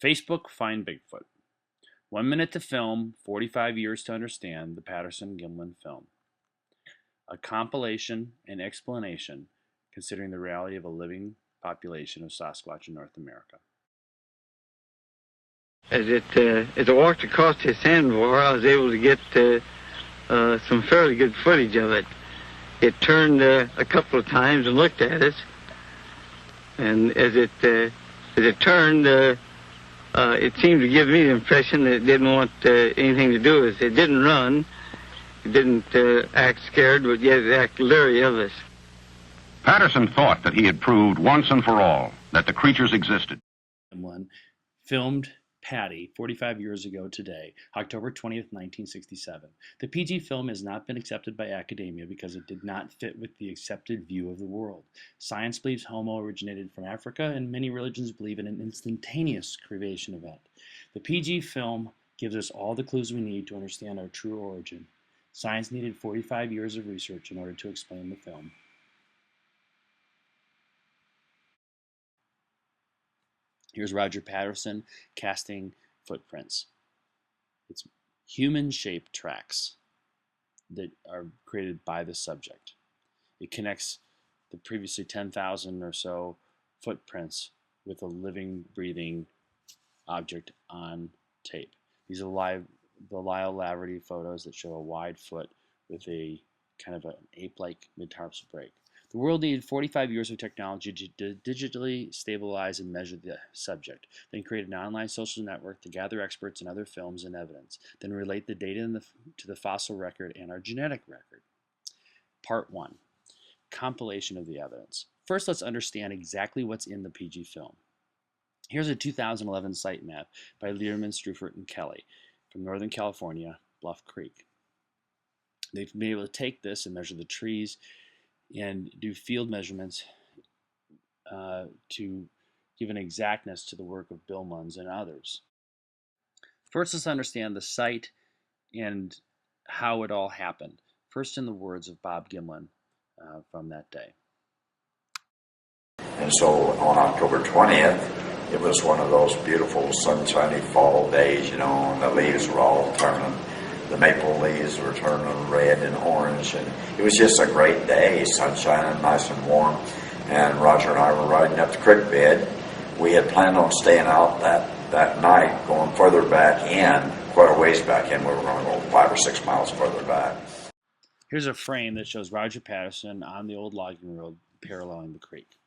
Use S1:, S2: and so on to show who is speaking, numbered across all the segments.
S1: Facebook Find Bigfoot. 1 minute to film, 45 years to understand the Patterson Gimlin Film. A compilation and explanation considering the reality of a living population of Sasquatch in North America.
S2: As I walked across this sandbar, I was able to get some fairly good footage of it. It turned a couple of times and looked at us, and as it turned, it seemed to give me the impression that it didn't want anything to do with us. It didn't run, it didn't act scared, but yet it acted leery of us.
S3: Patterson thought that he had proved once and for all that the creatures existed.
S1: One filmed Patty 45 years ago today, October 20th, 1967. The PG film has not been accepted by academia because it did not fit with the accepted view of the world. Science believes Homo originated from Africa, and many religions believe in an instantaneous creation event. The PG film gives us all the clues we need to understand our true origin. Science needed 45 years of research in order to explain the film. Here's Roger Patterson casting footprints. It's human-shaped tracks that are created by the subject. It connects the previously 10,000 or so footprints with a living, breathing object on tape. These are the Lyle Laverty photos that show a wide foot with a kind of an ape-like mid-tarsal break. The world needed 45 years of technology to digitally stabilize and measure the subject, then create an online social network to gather experts and other films and evidence, then relate the data to the fossil record and our genetic record. Part 1. Compilation of the evidence. First, let's understand exactly what's in the PG film. Here's a 2011 site map by Learman, Struffert, and Kelly from Northern California, Bluff Creek. They've been able to take this and measure the trees and do field measurements to give an exactness to the work of Bill Munns and others. First, let's understand the site and how it all happened. First, in the words of Bob Gimlin from that day.
S4: And so on October 20th, it was one of those beautiful sunshiny fall days, you know, and the leaves were all turning. The maple leaves were turning red and orange, and it was just a great day, sunshine, nice and warm. And Roger and I were riding up the creek bed. We had planned on staying out that night, going further back in, quite a ways back in. We were going to go 5 or 6 miles further back.
S1: Here's a frame that shows Roger Patterson on the old logging road paralleling the creek.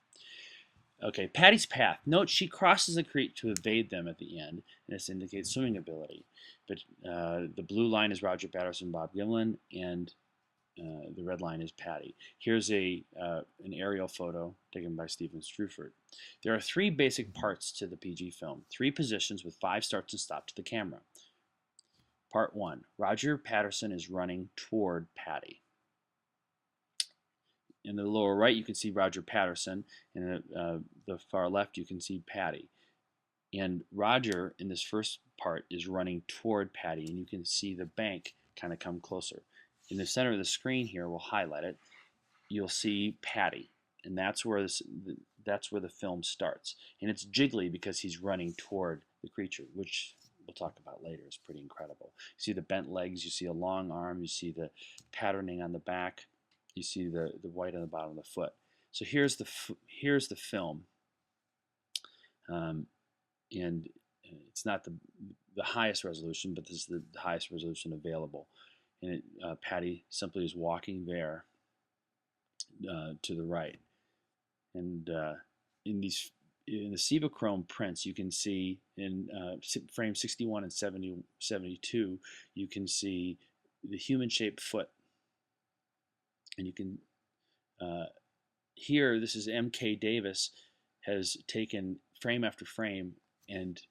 S1: Okay, Patty's path. Note she crosses the creek to evade them at the end, and this indicates swimming ability. But the blue line is Roger Patterson, Bob Gimlin, and the red line is Patty. Here's an aerial photo taken by Stephen Struffert. There are 3 basic parts to the PG film, 3 positions with 5 starts and stops to the camera. Part 1. Roger Patterson is running toward Patty. In the lower right, you can see Roger Patterson, and the far left, you can see Patty. And Roger, in this first part, is running toward Patty, and you can see the bank kind of come closer. In the center of the screen here, we'll highlight it. You'll see Patty, and that's where the film starts. And it's jiggly because he's running toward the creature, which we'll talk about later. Is pretty incredible. You see the bent legs, you see a long arm, you see the patterning on the back. You see the white on the bottom of the foot. So here's the film, and it's not the highest resolution, but this is the highest resolution available. And Patty simply is walking there to the right, and in the Cibachrome prints, you can see in frame 61 and 72, you can see the human-shaped foot. And you can, here, this is M.K. Davis has taken frame after frame and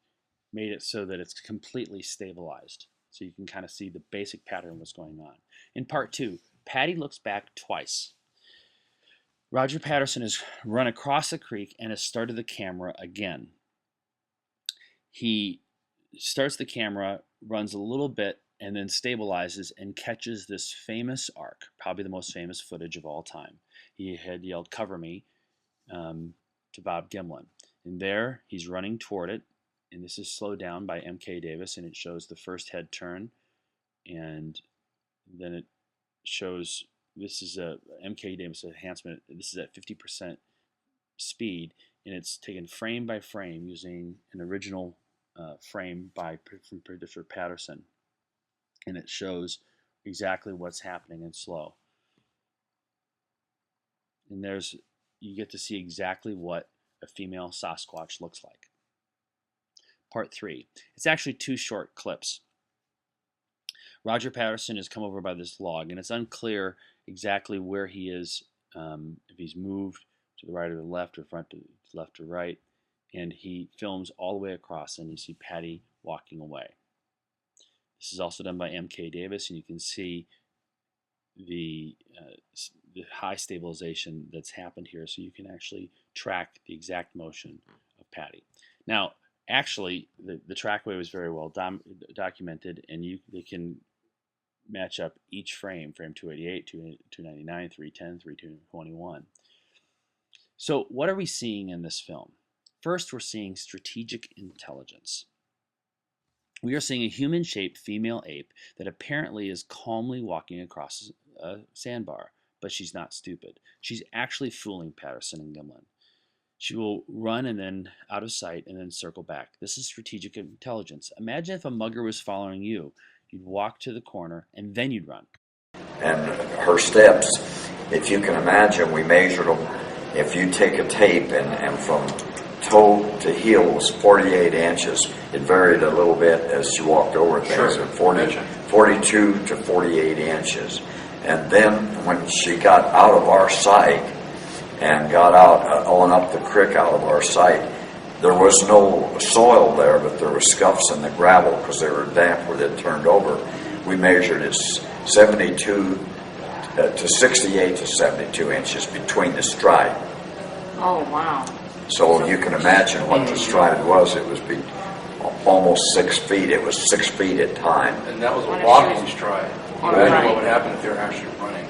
S1: made it so that it's completely stabilized. So you can kind of see the basic pattern of what's going on. In part 2, Patty looks back twice. Roger Patterson has run across the creek and has started the camera again. He starts the camera, runs a little bit, and then stabilizes and catches this famous arc, probably the most famous footage of all time. He had yelled, "Cover me," to Bob Gimlin. And there, he's running toward it, And this is slowed down by M.K. Davis, and it shows the first head turn, and then it shows, this is a M.K. Davis enhancement. This is at 50% speed, and it's taken frame by frame using an original frame from producer Patterson, and it shows exactly what's happening in slow. And you get to see exactly what a female Sasquatch looks like. Part 3. It's actually 2 short clips. Roger Patterson has come over by this log, and it's unclear exactly where he is, if he's moved to the right or the left, or front to left or right, and he films all the way across, and you see Patty walking away. This is also done by M.K. Davis, and you can see the high stabilization that's happened here, so you can actually track the exact motion of Patty. Now, actually, the trackway was very well documented, and they can match up each frame 288, 299, 310, 321. So what are we seeing in this film? First, we're seeing strategic intelligence. We are seeing a human-shaped female ape that apparently is calmly walking across a sandbar, but she's not stupid. She's actually fooling Patterson and Gimlin. She will run and then out of sight and then circle back. This is strategic intelligence. Imagine if a mugger was following you. You'd walk to the corner and then you'd run.
S4: And her steps, if you can imagine, we measured them. If you take a tape and from toe to heel was 48 inches. It varied a little bit as she walked over things,
S5: Sure.
S4: 42 to 48 inches. And then when she got out of our sight and got out on up the creek out of our sight, there was no soil there, but there were scuffs in the gravel because they were damp where they turned over. We measured it 72 to 68 to 72 inches between the stride.
S6: Oh, wow.
S4: So you can imagine what the stride was. It was almost 6 feet. It was 6 feet at time.
S5: And that was a walking stride. Imagine what would happen if they were actually running.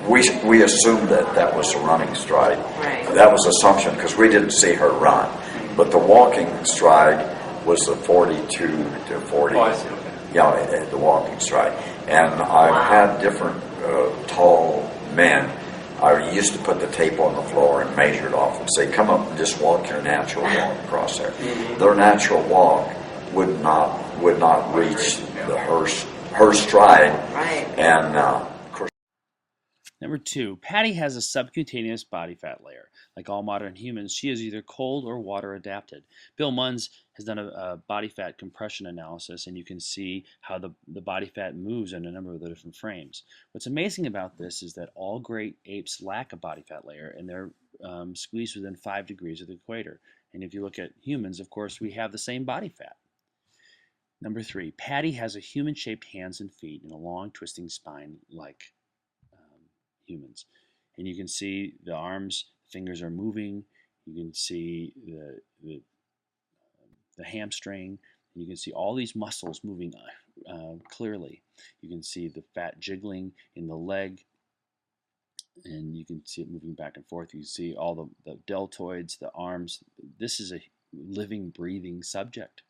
S4: We assumed that was a running stride.
S6: Right.
S4: That was assumption because we didn't see her run. But the walking stride was the 42 to 40.
S5: Oh, I see. Okay.
S4: Yeah, the walking stride. And I've had different tall men. I used to put the tape on the floor and measure it off and say, come up and just walk your natural walk across there.
S5: Mm-hmm.
S4: Their natural walk would not reach her stride.
S6: Right.
S4: And of course.
S1: Number 2, Patty has a subcutaneous body fat layer. Like all modern humans, she is either cold or water adapted. Bill Munns has done a body fat compression analysis, and you can see how the body fat moves in a number of the different frames. What's amazing about this is that all great apes lack a body fat layer, and they're squeezed within 5 degrees of the equator. And if you look at humans, of course, we have the same body fat. Number 3, Patty has a human-shaped hands and feet and a long twisting spine like humans. And you can see the arms, fingers are moving. You can see the hamstring. And you can see all these muscles moving clearly. You can see the fat jiggling in the leg, and you can see it moving back and forth. You can see all the deltoids, the arms. This is a living, breathing subject.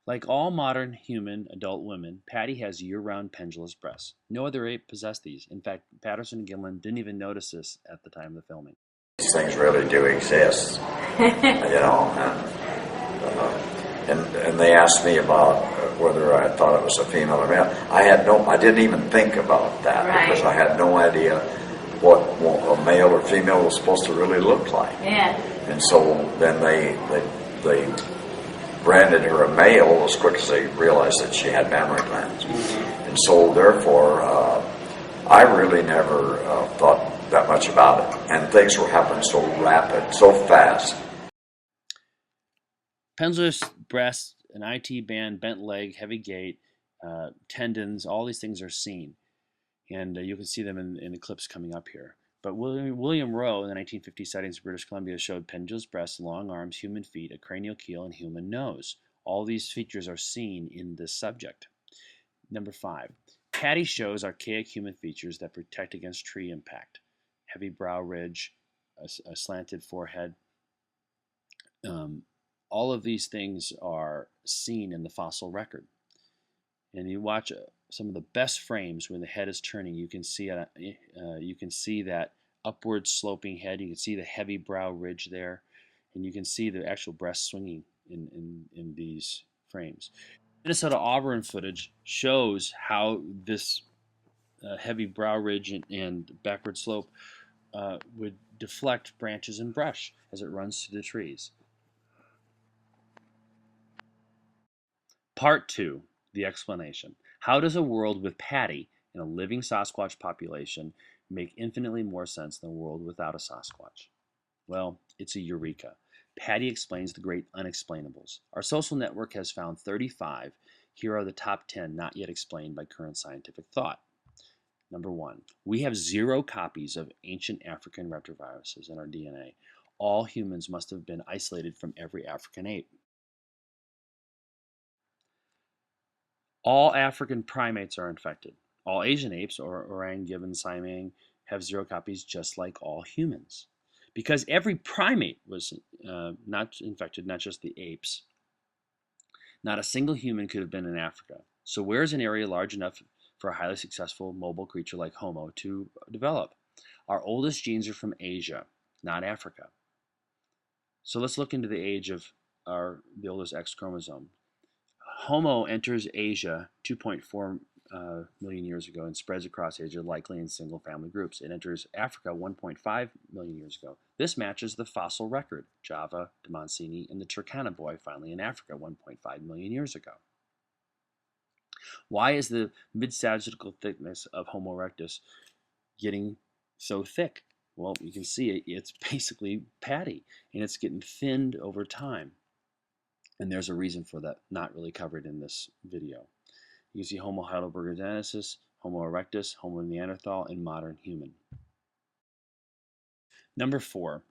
S1: Like all modern human adult women, Patty has year-round pendulous breasts. No other ape possessed these. In fact, Patterson and Gimlin didn't even notice this at the time of the filming.
S4: These things really do exist, and they asked me about whether I thought it was a female or male. I didn't even think about that because I had no idea what a male or female was supposed to really look like.
S6: Yeah.
S4: And so then they branded her a male as quick as they realized that she had mammary glands. Mm-hmm. And so therefore, I really never thought that much about it. And things were happening so rapid, so fast.
S1: Pendulous breast, an IT band, bent leg, heavy gait, tendons, all these things are seen. And you can see them in the clips coming up here. But William Rowe in the 1950 sightings of British Columbia showed pendulous breasts, long arms, human feet, a cranial keel, and human nose. All these features are seen in this subject. Number 5, Patty shows archaic human features that protect against tree impact. Heavy brow ridge, a slanted forehead. All of these things are seen in the fossil record. And you watch some of the best frames when the head is turning. You can see that upward sloping head. You can see the heavy brow ridge there, and you can see the actual breast swinging in these frames. Minnesota Auburn footage shows how this heavy brow ridge and backward slope would deflect branches and brush as it runs through the trees. Part 2, the explanation. How does a world with Patty and a living Sasquatch population make infinitely more sense than a world without a Sasquatch? Well, it's a eureka. Patty explains the great unexplainables. Our social network has found 35. Here are the top 10 not yet explained by current scientific thought. Number 1, we have 0 copies of ancient African retroviruses in our DNA. All humans must have been isolated from every African ape. All African primates are infected. All Asian apes, or orang, gibbon, siamang, have 0 copies just like all humans. Because every primate was not infected, not just the apes, not a single human could have been in Africa. So where is an area large enough for a highly successful mobile creature like Homo to develop? Our oldest genes are from Asia, not Africa. So let's look into the age of the oldest X chromosome. Homo enters Asia 2.4 million years ago and spreads across Asia, likely in single-family groups. It enters Africa 1.5 million years ago. This matches the fossil record, Java, Damansini, and the Turkana boy finally in Africa 1.5 million years ago. Why is the mid-Sagittal thickness of Homo erectus getting so thick? Well, you can see it's basically patty, and it's getting thinned over time. And there's a reason for that, not really covered in this video. You can see Homo heidelbergensis, Homo erectus, Homo Neanderthal, and modern human. Number 4,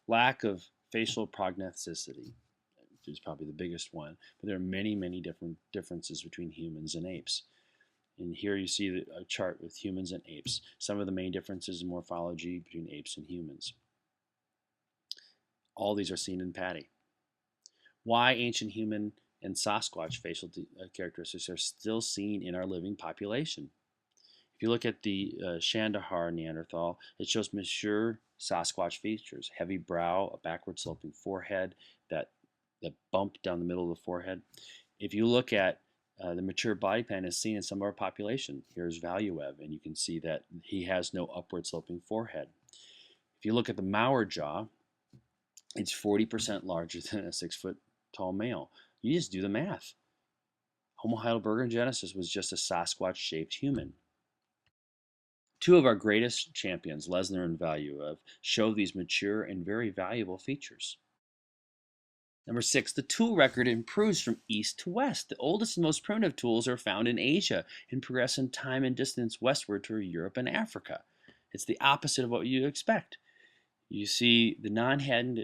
S1: lack of facial prognosticity, which is probably the biggest one. But there are many, many different differences between humans and apes. And here you see a chart with humans and apes. Some of the main differences in morphology between apes and humans. All these are seen in Patty. Why ancient human and Sasquatch facial characteristics are still seen in our living population. If you look at the Shandahar Neanderthal, it shows mature Sasquatch features, heavy brow, a backward sloping forehead, that bump down the middle of the forehead. If you look at the mature body plan is seen in some of our population. Here's Valuev, and you can see that he has no upward sloping forehead. If you look at the Mauer jaw, it's 40% larger than a 6-foot tall male. You just do the math. Homo heidelbergensis was just a Sasquatch-shaped human. 2 of our greatest champions, Lesnar and Valuev, show these mature and very valuable features. Number 6, the tool record improves from east to west. The oldest and most primitive tools are found in Asia and progress in time and distance westward to Europe and Africa. It's the opposite of what you expect. You see the non-hand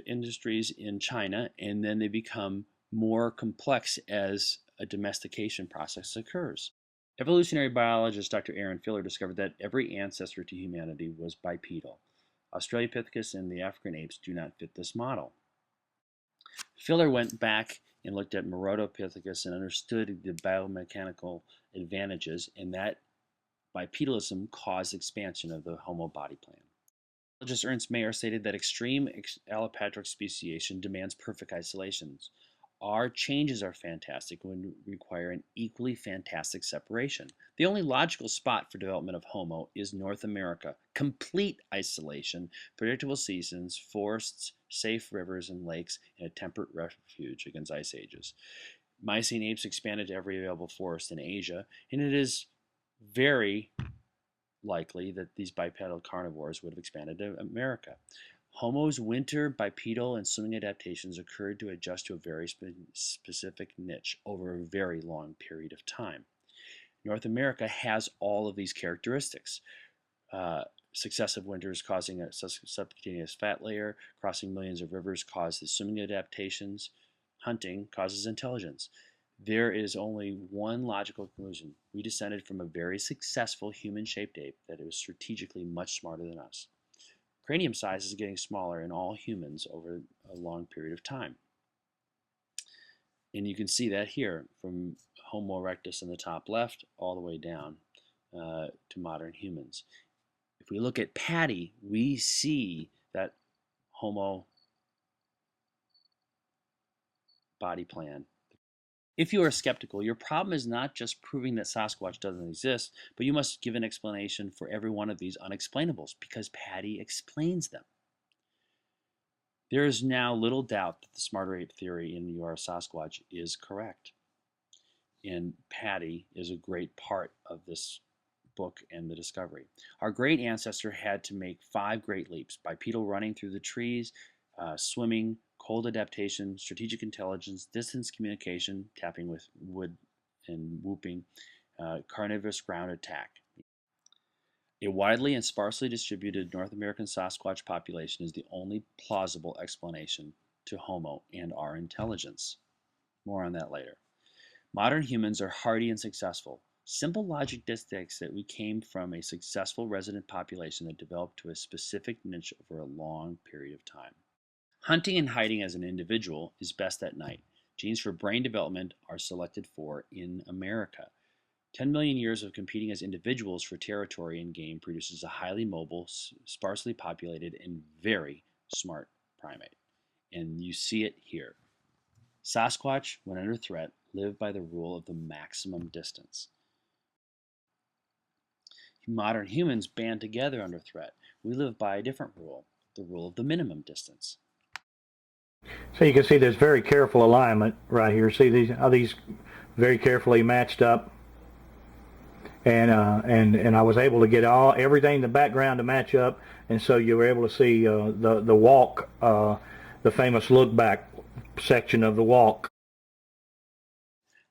S1: industries in China, and then they become more complex as a domestication process occurs. Evolutionary biologist Dr. Aaron Filler discovered that every ancestor to humanity was bipedal. Australopithecus and the African apes do not fit this model. Filler went back and looked at Australopithecus and understood the biomechanical advantages, and that bipedalism caused expansion of the Homo body plan. Biologist Ernst Mayr stated that extreme allopatric speciation demands perfect isolations. Our changes are fantastic when we require an equally fantastic separation. The only logical spot for development of Homo is North America. Complete isolation, predictable seasons, forests, safe rivers and lakes, and a temperate refuge against ice ages. Miocene apes expanded to every available forest in Asia, and it is very likely that these bipedal carnivores would have expanded to America. Homo's winter, bipedal, and swimming adaptations occurred to adjust to a very specific niche over a very long period of time. North America has all of these characteristics. Successive winters causing a subcutaneous fat layer, crossing millions of rivers causes swimming adaptations, hunting causes intelligence. There is only one logical conclusion. We descended from a very successful human-shaped ape that was strategically much smarter than us. Cranium size is getting smaller in all humans over a long period of time. And you can see that here from Homo erectus in the top left all the way down to modern humans. If we look at Patty, we see that Homo body plan. If you are skeptical, your problem is not just proving that Sasquatch doesn't exist, but you must give an explanation for every one of these unexplainables, because Patty explains them. There is now little doubt that the smarter ape theory in You Are a Sasquatch is correct. And Patty is a great part of this book and the discovery. Our great ancestor had to make 5 great leaps: bipedal running through the trees, swimming, cold adaptation, strategic intelligence, distance communication, tapping with wood and whooping, carnivorous ground attack. A widely and sparsely distributed North American Sasquatch population is the only plausible explanation to Homo and our intelligence. More on that later. Modern humans are hardy and successful. Simple logic dictates that we came from a successful resident population that developed to a specific niche over a long period of time. Hunting and hiding as an individual is best at night. Genes for brain development are selected for in America. 10 million years of competing as individuals for territory and game produces a highly mobile, sparsely populated, and very smart primate. And you see it here. Sasquatch, when under threat, live by the rule of the maximum distance. Modern humans band together under threat. We live by a different rule, the rule of the minimum distance.
S7: So you can see there's very careful alignment right here. See how these very carefully matched up, and I was able to get everything in the background to match up, and so you were able to see the walk, the famous look back section of the walk.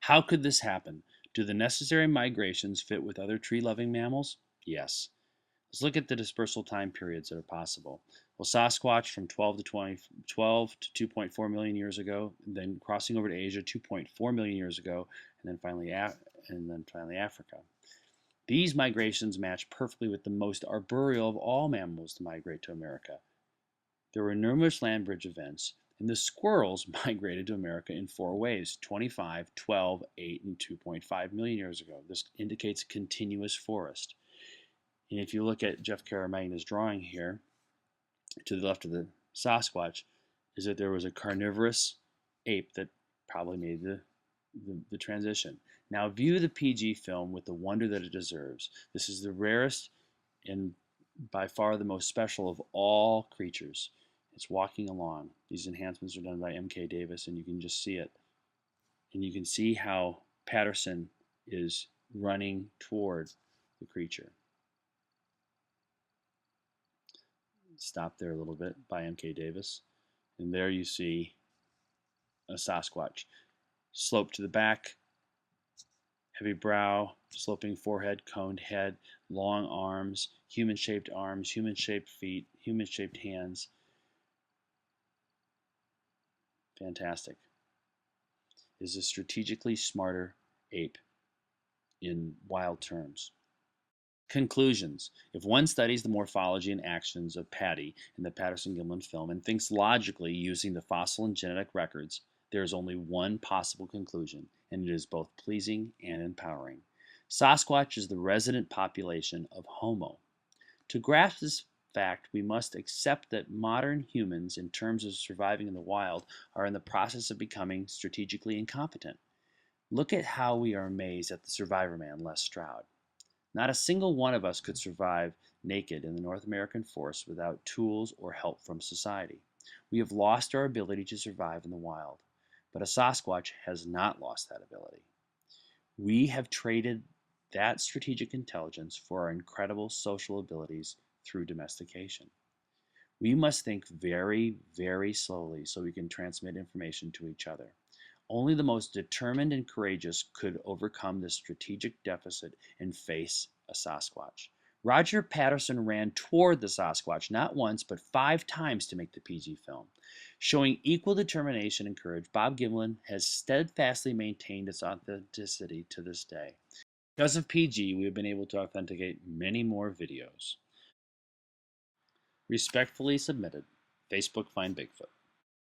S1: How could this happen? Do the necessary migrations fit with other tree-loving mammals? Yes. Let's look at the dispersal time periods that are possible. Well, Sasquatch from 12 to 2.4 million years ago, then crossing over to Asia 2.4 million years ago, and then finally Africa. These migrations match perfectly with the most arboreal of all mammals to migrate to America. There were numerous land bridge events, and the squirrels migrated to America in 4 waves: 25, 12, 8, and 2.5 million years ago. This indicates a continuous forest. And if you look at Jeff Caramagna's drawing here, to the left of the Sasquatch, is that there was a carnivorous ape that probably made the transition. Now view the PG film with the wonder that it deserves. This is the rarest and by far the most special of all creatures. It's walking along. These enhancements are done by M.K. Davis, and you can just see it. And you can see how Patterson is running toward the creature. Stop there a little bit by M.K. Davis. And there you see a Sasquatch. Slope to the back, heavy brow, sloping forehead, coned head, long arms, human-shaped feet, human-shaped hands. Fantastic. Is a strategically smarter ape in wild terms. Conclusions. If one studies the morphology and actions of Patty in the Patterson Gimlin film and thinks logically using the fossil and genetic records, there is only one possible conclusion, and it is both pleasing and empowering. Sasquatch is the resident population of Homo. To grasp this fact, we must accept that modern humans, in terms of surviving in the wild, are in the process of becoming strategically incompetent. Look at how we are amazed at the survivor man, Les Stroud. Not a single one of us could survive naked in the North American forest without tools or help from society. We have lost our ability to survive in the wild, but a Sasquatch has not lost that ability. We have traded that strategic intelligence for our incredible social abilities through domestication. We must think very, very slowly so we can transmit information to each other. Only the most determined and courageous could overcome this strategic deficit and face a Sasquatch. Roger Patterson ran toward the Sasquatch not once but 5 times to make the PG film. Showing equal determination and courage, Bob Gimlin has steadfastly maintained its authenticity to this day. Because of PG, we have been able to authenticate many more videos. Respectfully submitted, Facebook Find Bigfoot.